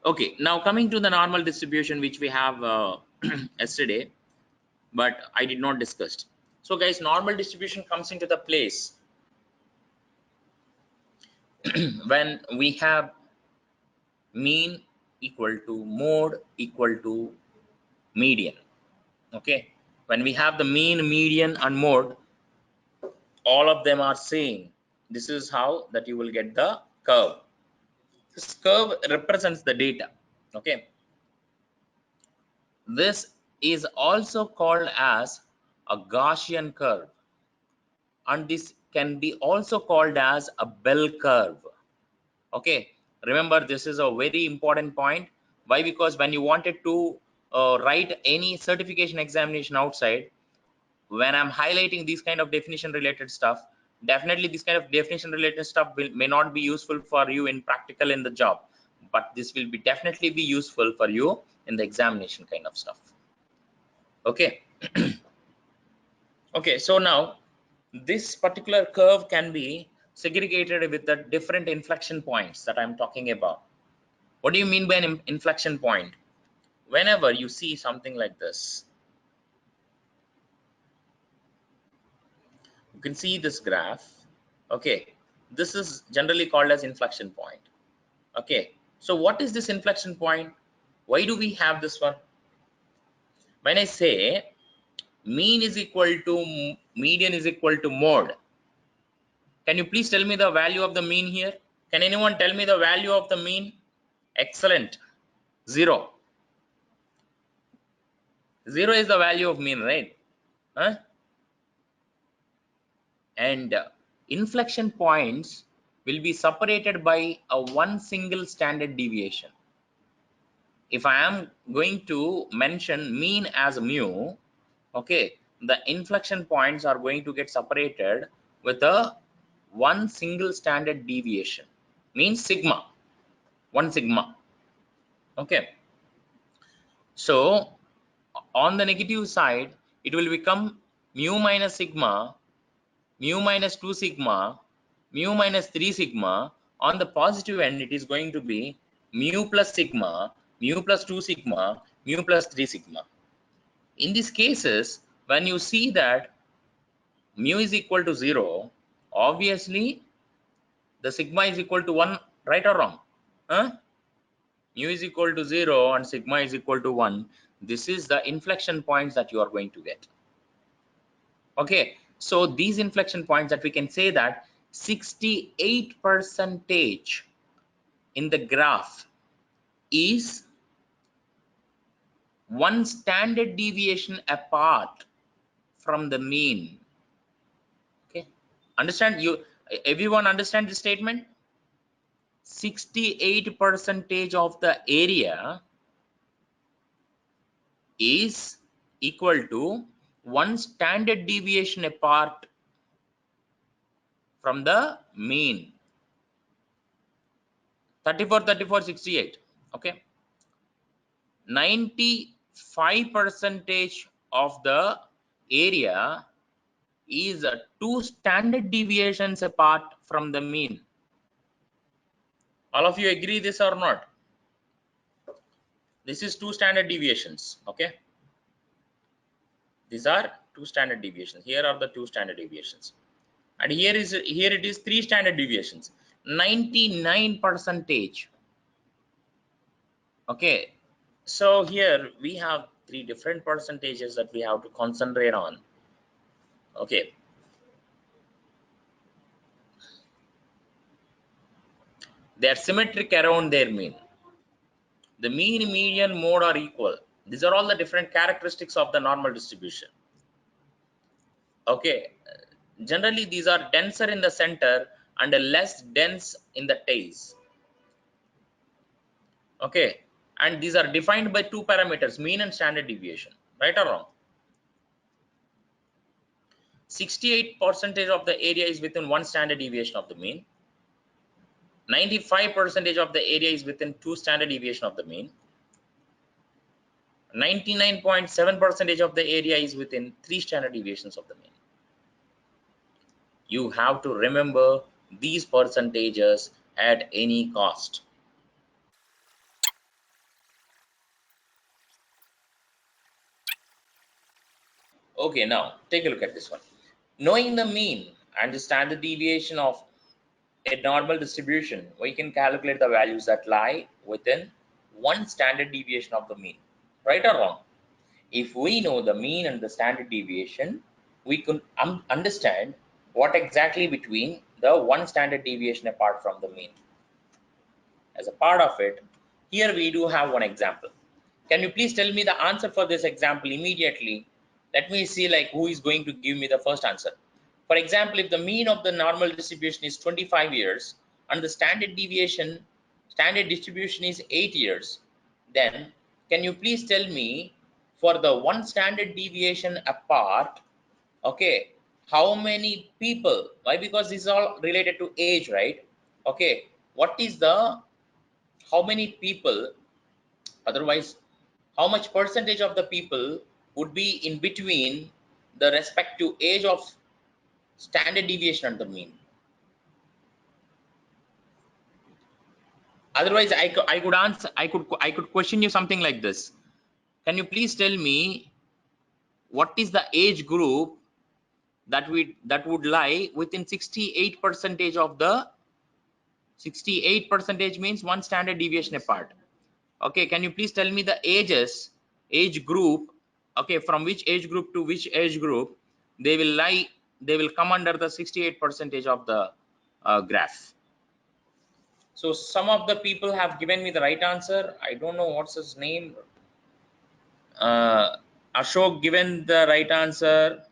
Okay, now coming to the normal distribution, which we have yesterday, but I did not discuss. So guys, normal distribution comes into the place when we have mean equal to mode equal to median. Okay, when we have the mean, median and mode, all of them are same. This is how that you will get the curve. This curve represents the data. Okay, this is also called as a Gaussian curve, and this can be also called as a bell curve. Okay, remember, this is a very important point. Why? Because when you wanted to write any certification examination outside, when I'm highlighting these kind of definition related stuff, definitely this kind of definition related stuff may not be useful for you in practical in the job, but this will be definitely be useful for you in the examination kind of stuff. Okay. Okay, so now this particular curve can be segregated with the different inflection points that I'm talking about. What do you mean by an inflection point? Whenever you see something like this, you can see this graph. Okay, this is generally called as inflection point. Okay, so what is this inflection point? Why do we have this one? When I say mean is equal to median is equal to mode, can you please tell me the value of the mean here? Can anyone tell me the value of the mean? Excellent. 0. 0 is the value of mean, right? Huh? And inflection points will be separated by a one single standard deviation. If I am going to mention mean as mu, okay, the inflection points are going to get separated with a one single standard deviation, means sigma, 1 sigma. Okay, so on the negative side, it will become mu minus sigma, mu minus 2 sigma, mu minus 3 sigma. On the positive end, it is going to be mu plus sigma, mu plus 2 sigma, mu plus 3 sigma. In these cases, when you see that mu is equal to 0, obviously the sigma is equal to 1, right or wrong? Huh? Mu is equal to 0 and sigma is equal to 1. This is the inflection points that you are going to get. Okay, so these inflection points that we can say that 68% in the graph is one standard deviation apart from the mean. Okay, understand? You everyone understand this statement? 68% of the area is equal to one standard deviation apart from the mean. 34, 34, 68. Okay, 95% of the area is two standard deviations apart from the mean. All of you agree this or not? This is two standard deviations. Okay, these are two standard deviations. Here are the two standard deviations, and here it is three standard deviations. 99%. Okay, so here we have three different percentages that we have to concentrate on. Okay, they are symmetric around their mean. The mean, median, mode are equal. These are all the different characteristics of the normal distribution. Okay, generally these are denser in the center and less dense in the tails. Okay, and these are defined by two parameters, mean and standard deviation, right or wrong? 68% of the area is within one standard deviation of the mean. 95% of the area is within two standard deviation of the mean. 99.7% of the area is within three standard deviations of the mean. You have to remember these percentages at any cost. Okay, now take a look at this one. Knowing the mean and the standard deviation of a normal distribution, we can calculate the values that lie within one standard deviation of the mean. Right or wrong? If we know the mean and the standard deviation, we can understand what exactly between the one standard deviation apart from the mean. As a part of it, here we do have one example. Can you please tell me the answer for this example immediately? Let me see like who is going to give me the first answer. For example, if the mean of the normal distribution is 25 years and the standard distribution is 8 years, then can you please tell me for the one standard deviation apart, okay, how many people? Why? Because this is all related to age, right? Okay, what is the how many people, otherwise how much percentage of the people would be in between the respective age of standard deviation and the mean? Otherwise I could answer, I could question you something like this. Can you please tell me what is the age group that would lie within 68 percentage of the 68 percentage means one standard deviation apart? Okay, can you please tell me the age group, okay, from which age group to which age group they will lie, they will come under the 68 percentage of the graph? So some of the people have given me the right answer. I don't know what's his name. uh, Ashok given the right answer.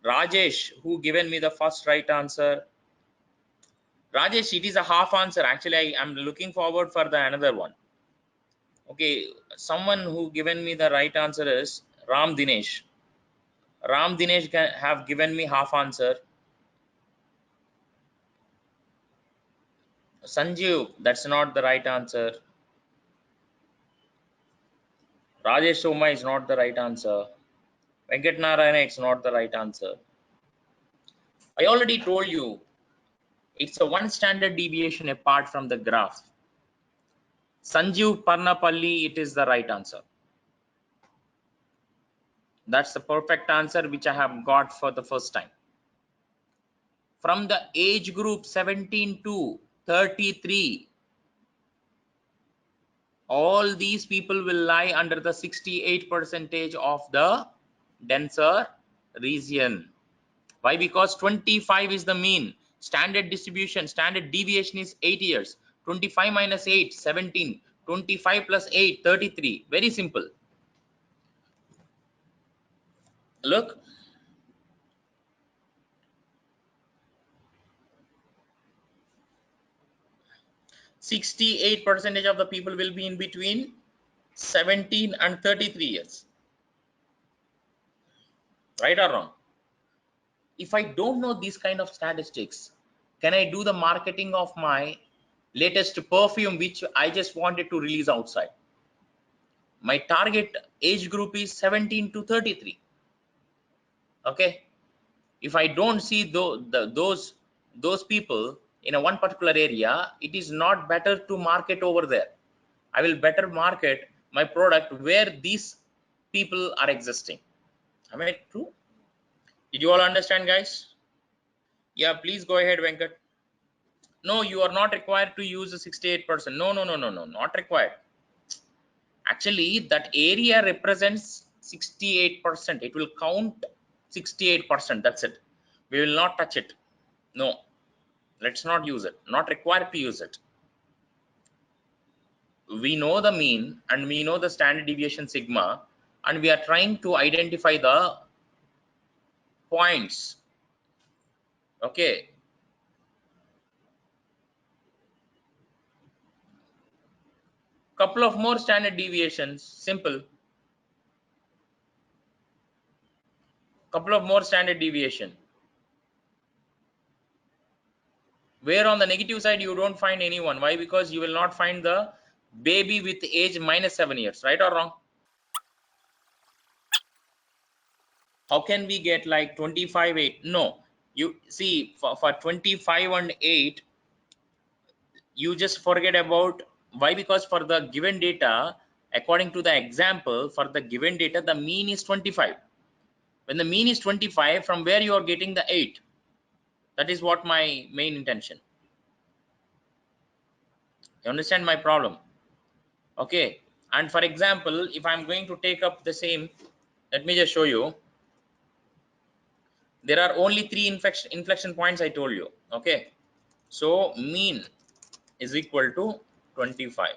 Rajesh who given me the first right answer. Rajesh, it is a half answer actually. I am looking forward for the another one. Okay, someone who given me the right answer is Ram Dinesh. Ram Dinesh have given me half answer. Sanjeev, that's not the right answer. Rajesh Soma is not the right answer. Venkat Narayana, it's not the right answer. I already told you, it's a one standard deviation apart from the graph. Sanjeev Parnapalli, it is the right answer. That's the perfect answer which I have got for the first time. From the age group 17 to 33, all these people will lie under the 68 percentage of the denser region. Why? Because 25 is the mean. Standard distribution, standard deviation is 8 years. 25 minus 8, 17. 25 plus 8, 33. Very simple. Look, 68 percentage of the people will be in between 17 and 33 years. Right or wrong? If I don't know these kind of statistics, can I do the marketing of my latest perfume which I just wanted to release outside? My target age group is 17 to 33. Okay, if I don't see those people in a one particular area, it is not better to market over there. I will better market my product where these people are existing. Am I true? Did you all understand, guys? Yeah, please go ahead, Venkat. No, you are not required to use the 68%. No, no, no, no, no, not required. Actually, that area represents 68%. It will count 68%. That's it. We will not touch it. No, let's not use it. Not required to use it. We know the mean and we know the standard deviation sigma, and we are trying to identify the points. Okay. Couple of more standard deviations. Simple. Couple of more standard deviation. Where on the negative side you don't find anyone. Why? Because you will not find the baby with age minus 7 years. Right or wrong? How can we get like 25 8? No, you see, for 25 and 8 you just forget about. Why? Because for the given data, according to the example, for the given data the mean is 25. When the mean is 25, from where you are getting the 8? That is what my main intention. You understand my problem? Okay. And for example, if I'm going to take up the same, let me just show you. There are only 3 inflection points I told you. Okay. So mean is equal to 25.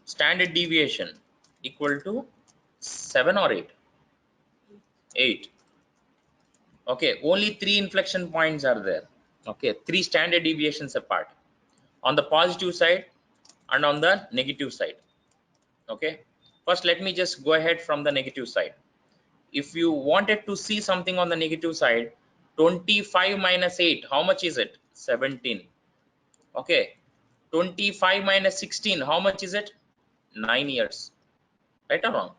Standard deviation equal to 7 or 8? 8. Okay. Only 3 inflection points are there. Okay. 3 standard deviations apart. On the positive side and on the negative side. Okay. First, let me just go ahead from the negative side. If you wanted to see something on the negative side, 25 minus 8, how much is it? 17. Okay. 25 minus 16, how much is it? 9 years. Right or wrong?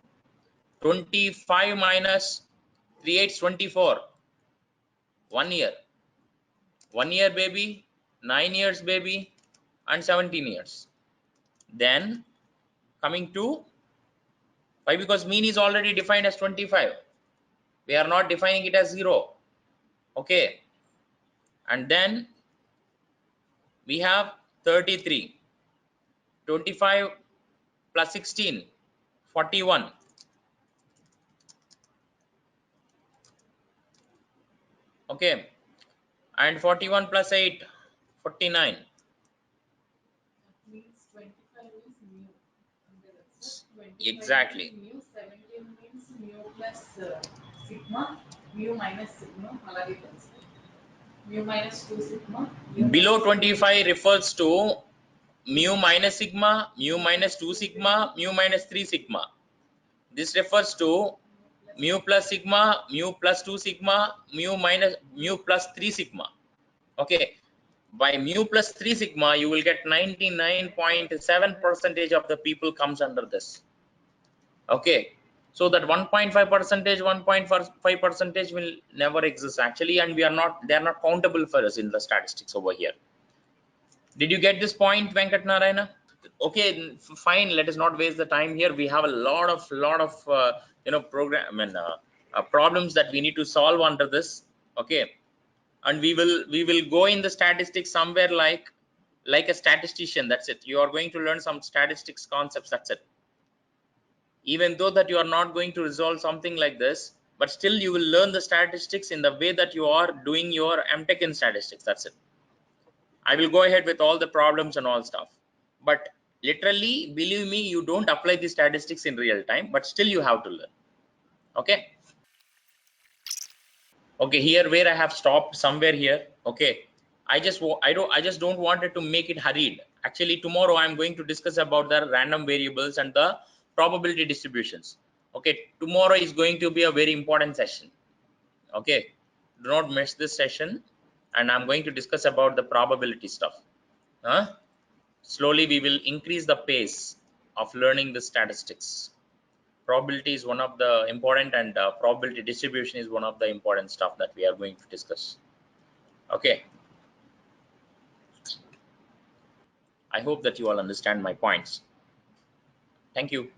25 minus 3 8 24. 1 year. 1 year baby, 9 years baby, and 17 years. Then coming to why? Because mean is already defined as 25. We are not defining it as 0. Okay. And then we have 33. 25 plus 16, 41. Okay. And 41 plus 8, 49. Means 25 is mu. Exactly. Mu 17 means mu plus sigma, mu minus sigma, alage తెలుసు. Mu minus 2 sigma. Below 25 refers to mu minus sigma, mu minus 2 sigma, mu minus 3 sigma. This refers to mu plus sigma, mu plus 2 sigma, mu plus 3 sigma. Okay. By mu plus 3 sigma, you will get 99.7% of the people comes under this. Okay. So that 1.5 percentage, 1.5 percentage will never exist actually, and they are not countable for us in the statistics over here. Did you get this point, Venkat Narayana? Okay, fine, let us not waste the time here. We have a lot of problems that we need to solve under this. Okay. And we will go in the statistics somewhere like a statistician. That's it. You are going to learn some statistics concepts. That's it. Even though that you are not going to resolve something like this, but still you will learn the statistics in the way that you are doing your MTech in statistics. That's it. I will go ahead with all the problems and all stuff, but literally, believe me, you don't apply the statistics in real time, but still you have to learn. Okay. Okay, here where I have stopped somewhere here. Okay. I just don't wanted to make it hurried. Actually, tomorrow I'm going to discuss about the random variables and the probability distributions. Okay, tomorrow is going to be a very important session. Okay, do not miss this session. And I'm going to discuss about the probability stuff. Slowly we will increase the pace of learning the statistics. Probability is one of the important, and probability distribution is one of the important stuff that we are going to discuss. Okay. I hope that you all understand my points. Thank you.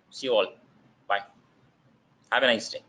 See you all. Bye. Have a nice day.